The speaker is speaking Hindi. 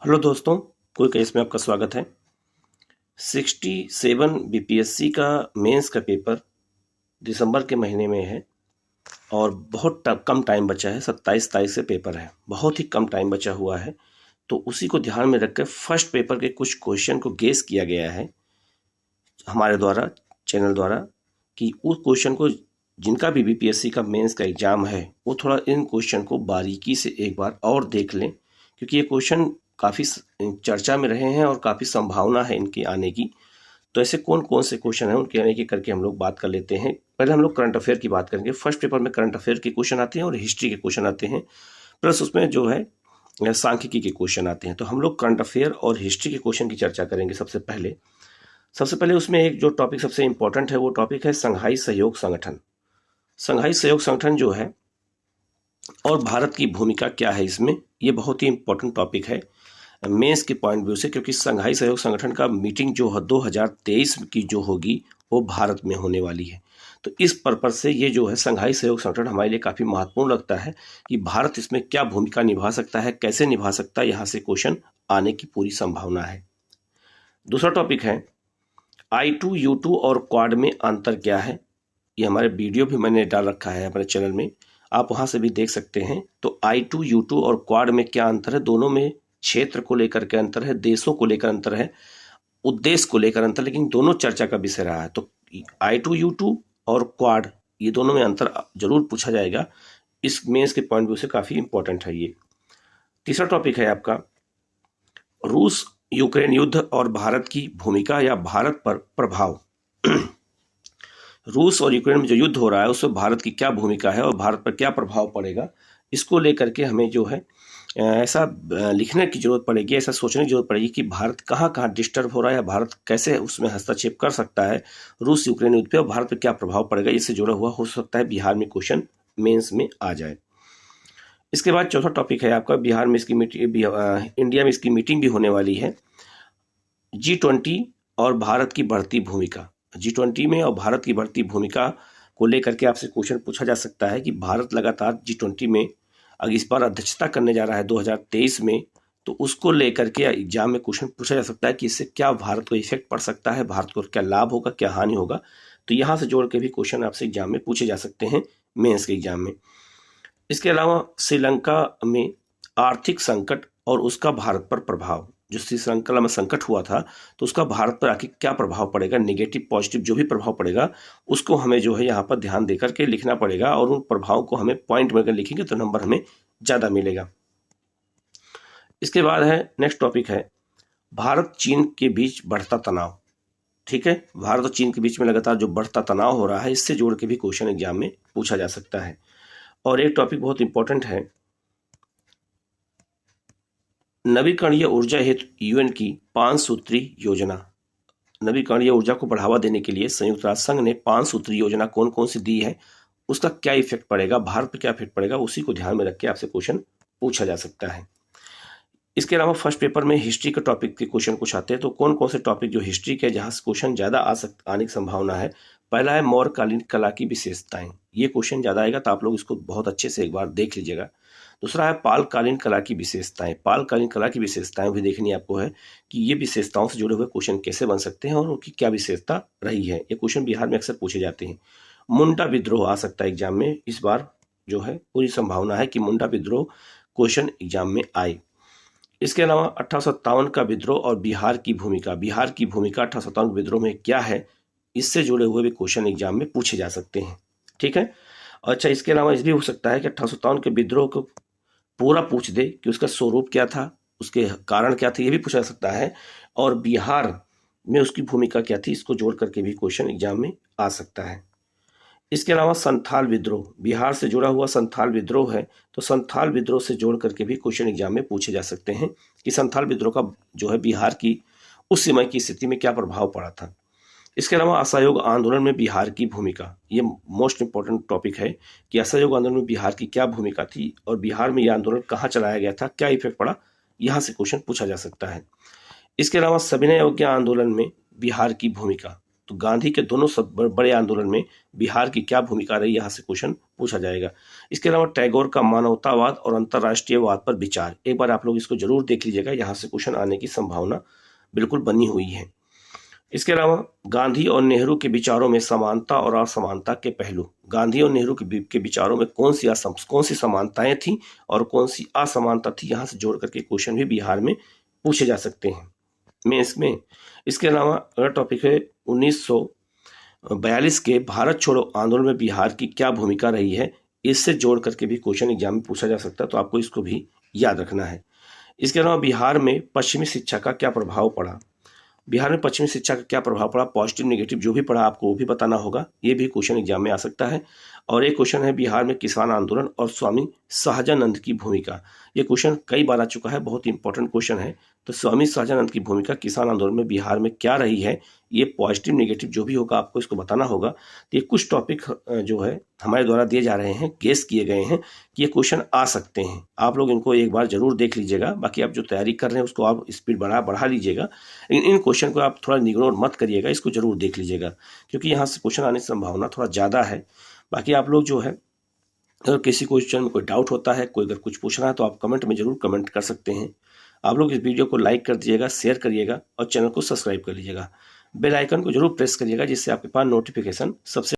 हेलो दोस्तों, कोई केस में आपका स्वागत है। 67 बीपीएससी का मेंस का पेपर दिसंबर के महीने में है और बहुत कम टाइम बचा है। 27 तारीख से पेपर है, बहुत ही कम टाइम बचा हुआ है। तो उसी को ध्यान में रखकर फर्स्ट पेपर के कुछ क्वेश्चन को गेस किया गया है हमारे द्वारा, चैनल द्वारा, कि उस क्वेश्चन को जिनका भी बीपीएससी का मेंस का एग्जाम है वो थोड़ा इन क्वेश्चन को बारीकी से एक बार और देख लें, क्योंकि ये क्वेश्चन काफ़ी चर्चा में रहे हैं और काफ़ी संभावना है इनके आने की। तो ऐसे कौन कौन से क्वेश्चन हैं उनके आने की करके हम लोग बात कर लेते हैं। पहले हम लोग करंट अफेयर की बात करेंगे। फर्स्ट पेपर में करंट अफेयर के क्वेश्चन आते हैं और हिस्ट्री के क्वेश्चन आते हैं, प्लस उसमें जो है सांख्यिकी के क्वेश्चन आते हैं। तो हम लोग करंट अफेयर और हिस्ट्री के क्वेश्चन की चर्चा करेंगे। सबसे पहले उसमें एक जो टॉपिक सबसे इंपॉर्टेंट है वो टॉपिक है संघाई सहयोग संगठन। संघाई सहयोग संगठन जो है और भारत की भूमिका क्या है इसमें, ये बहुत ही इंपॉर्टेंट टॉपिक है मेंस के पॉइंट व्यू से, क्योंकि संघाई सहयोग संगठन का मीटिंग जो है 2023 की जो होगी वो भारत में होने वाली है। तो इस पर्पज से ये जो है संघाई सहयोग संगठन हमारे लिए काफ़ी महत्वपूर्ण लगता है कि भारत इसमें क्या भूमिका निभा सकता है, कैसे निभा सकता है, यहाँ से क्वेश्चन आने की पूरी संभावना है। दूसरा टॉपिक है I2, U2 और क्वाड में अंतर क्या है। ये हमारे वीडियो भी मैंने डाल रखा है हमारे चैनल में, आप वहाँ से भी देख सकते हैं। तो I2, U2 और क्वाड में क्या अंतर है, दोनों में क्षेत्र को लेकर के अंतर है, देशों को लेकर अंतर है, उद्देश्य को लेकर अंतर, लेकिन दोनों चर्चा का विषय रहा है। तो I2, U2 और क्वाड ये दोनों में अंतर जरूर पूछा जाएगा, इस मेंस के पॉइंट व्यू से काफ़ी इंपॉर्टेंट है ये। तीसरा टॉपिक है आपका रूस यूक्रेन युद्ध और भारत की भूमिका या भारत पर प्रभाव। रूस और यूक्रेन में जो युद्ध हो रहा है उसमें भारत की क्या भूमिका है और भारत पर क्या प्रभाव पड़ेगा, इसको लेकर के हमें जो है ऐसा लिखने की जरूरत पड़ेगी, ऐसा सोचने की जरूरत पड़ेगी कि भारत कहाँ कहाँ डिस्टर्ब हो रहा है या भारत कैसे उसमें हस्तक्षेप कर सकता है रूस यूक्रेन युद्ध पे, और भारत पर क्या प्रभाव पड़ेगा। इससे जुड़ा हुआ हो सकता है बिहार में क्वेश्चन मेंस में आ जाए। इसके बाद चौथा टॉपिक है आपका बिहार में इसकी मीटिंग, इंडिया में इसकी मीटिंग भी होने वाली है। G20 और भारत की बढ़ती भूमिका। G20 में और भारत की बढ़ती भूमिका को लेकर के आपसे क्वेश्चन पूछा जा सकता है कि भारत लगातार G20 में अगर इस बार अध्यक्षता करने जा रहा है 2023 में, तो उसको लेकर के एग्जाम में क्वेश्चन पूछा जा सकता है कि इससे क्या भारत को इफेक्ट पड़ सकता है, भारत को क्या लाभ होगा, क्या हानि होगा। तो यहाँ से जोड़ के भी क्वेश्चन आपसे एग्जाम में पूछे जा सकते हैं मेंस के एग्जाम में। इसके अलावा श्रीलंका में आर्थिक संकट और उसका भारत पर प्रभाव। जो श्रीलंका में संकट हुआ था तो उसका भारत पर आखिर क्या प्रभाव पड़ेगा, नेगेटिव पॉजिटिव जो भी प्रभाव पड़ेगा उसको हमें जो है यहाँ पर ध्यान देकर के लिखना पड़ेगा, और उन प्रभाव को हमें पॉइंट में अगर लिखेंगे तो नंबर हमें ज़्यादा मिलेगा। इसके बाद है नेक्स्ट टॉपिक है भारत चीन के बीच बढ़ता तनाव। ठीक है, भारत और चीन के बीच में लगातार जो बढ़ता तनाव हो रहा है इससे जोड़ के भी क्वेश्चन एग्जाम में पूछा जा सकता है। और एक टॉपिक बहुत इंपॉर्टेंट है नवीकरणीय ऊर्जा हेतु यूएन की 5 सूत्री योजना। नवीकरणीय ऊर्जा को बढ़ावा देने के लिए संयुक्त राष्ट्र संघ ने 5 सूत्री योजना कौन कौन सी दी है, उसका क्या इफेक्ट पड़ेगा, भारत पर क्या इफेक्ट पड़ेगा, उसी को ध्यान में रख के आपसे क्वेश्चन पूछा जा सकता है। इसके अलावा फर्स्ट पेपर में हिस्ट्री के टॉपिक के क्वेश्चन कुछ आते हैं। तो कौन कौन से टॉपिक जो हिस्ट्री के जहाँ से क्वेश्चन ज़्यादा आने की संभावना है, पहला है मौर्यकालीन कला की विशेषताएं। ये क्वेश्चन ज़्यादा आएगा तो आप लोग इसको बहुत अच्छे से एक बार देख लीजिएगा। दूसरा है पालकालीन कला की विशेषताएं। पालकालीन कला की विशेषताएं भी देखनी आपको है कि ये विशेषताओं से जुड़े हुए क्वेश्चन कैसे बन सकते हैं और उनकी क्या विशेषता रही है। ये क्वेश्चन बिहार में अक्सर पूछे जाते हैं। मुंडा विद्रोह आ सकता है एग्जाम में, इस बार जो है पूरी संभावना है कि मुंडा विद्रोह क्वेश्चन एग्जाम में आए। इसके अलावा 1857 का विद्रोह और बिहार की भूमिका। बिहार की भूमिका 1857 विद्रोह में क्या है, इससे जुड़े हुए भी क्वेश्चन एग्जाम में पूछे जा सकते हैं। ठीक है, अच्छा इसके अलावा इस भी हो सकता है कि 1857 के विद्रोह को पूरा पूछ दे कि उसका स्वरूप क्या था, उसके कारण क्या थे, ये भी पूछा जा सकता है, और बिहार में उसकी भूमिका क्या थी, इसको जोड़ करके भी क्वेश्चन एग्जाम में आ सकता है। इसके अलावा संथाल विद्रोह, बिहार से जुड़ा हुआ संथाल विद्रोह है, तो संथाल विद्रोह से जोड़ करके भी क्वेश्चन एग्जाम में पूछे जा सकते हैं कि संथाल विद्रोह का जो है बिहार की उस समय की स्थिति में क्या प्रभाव पड़ा था। इसके अलावा असहयोग आंदोलन में बिहार की भूमिका, ये मोस्ट इंपॉर्टेंट टॉपिक है कि असहयोग आंदोलन में बिहार की क्या भूमिका थी और बिहार में यह आंदोलन कहाँ चलाया गया था, क्या इफेक्ट पड़ा, यहाँ से क्वेश्चन पूछा जा सकता है। इसके अलावा सविनय अवज्ञा आंदोलन में बिहार की भूमिका, तो गांधी के दोनों सब बड़े आंदोलन में बिहार की क्या भूमिका रही, यहाँ से क्वेश्चन पूछा जाएगा। इसके अलावा टैगोर का मानवतावाद और अंतर्राष्ट्रीयवाद पर विचार, एक बार आप लोग इसको जरूर देख लीजिएगा, यहाँ से क्वेश्चन आने की संभावना बिल्कुल बनी हुई है। इसके अलावा गांधी और नेहरू के विचारों में समानता और असमानता के पहलू, गांधी और नेहरू के विचारों में कौन सी समानताएं थी और कौन सी असमानता थी, यहाँ से जोड़ करके क्वेश्चन भी बिहार में पूछे जा सकते हैं मेंस में। इसके अलावा अगला टॉपिक है 1942 के भारत छोड़ो आंदोलन में बिहार की क्या भूमिका रही है, इससे जोड़ करके भी क्वेश्चन एग्जाम में पूछा जा सकता है, तो आपको इसको भी याद रखना है। इसके अलावा बिहार में पश्चिमी शिक्षा का क्या प्रभाव पड़ा, बिहार में पश्चिमी शिक्षा का क्या प्रभाव पड़ा, पॉजिटिव नेगेटिव जो भी पड़ा आपको वो भी बताना होगा, ये भी क्वेश्चन एग्जाम में आ सकता है। और एक क्वेश्चन है बिहार में किसान आंदोलन और स्वामी सहजानंद की भूमिका, ये क्वेश्चन कई बार आ चुका है, बहुत ही इंपॉर्टेंट क्वेश्चन है। तो स्वामी सहजानंद की भूमिका किसान आंदोलन में बिहार में क्या रही है, ये पॉजिटिव नेगेटिव जो भी होगा आपको इसको बताना होगा। तो ये कुछ टॉपिक जो है हमारे द्वारा दिए जा रहे हैं, गेस किए गए हैं कि ये क्वेश्चन आ सकते हैं, आप लोग इनको एक बार जरूर देख लीजिएगा। बाकी आप जो तैयारी कर रहे हैं उसको आप स्पीड बढ़ा लीजिएगा, लेकिन इन क्वेश्चन को आप थोड़ा इग्नोर मत करिएगा, इसको जरूर देख लीजिएगा क्योंकि यहाँ से क्वेश्चन आने की संभावना थोड़ा ज़्यादा है। बाकी आप लोग जो है अगर किसी क्वेश्चन में कोई डाउट होता है, कोई अगर कुछ पूछना है तो आप कमेंट में जरूर कमेंट कर सकते हैं। आप लोग इस वीडियो को लाइक कर दीजिएगा, शेयर करिएगा और चैनल को सब्सक्राइब कर लीजिएगा। बेल आइकन को जरूर प्रेस करिएगा जिससे आपके पास नोटिफिकेशन सबसे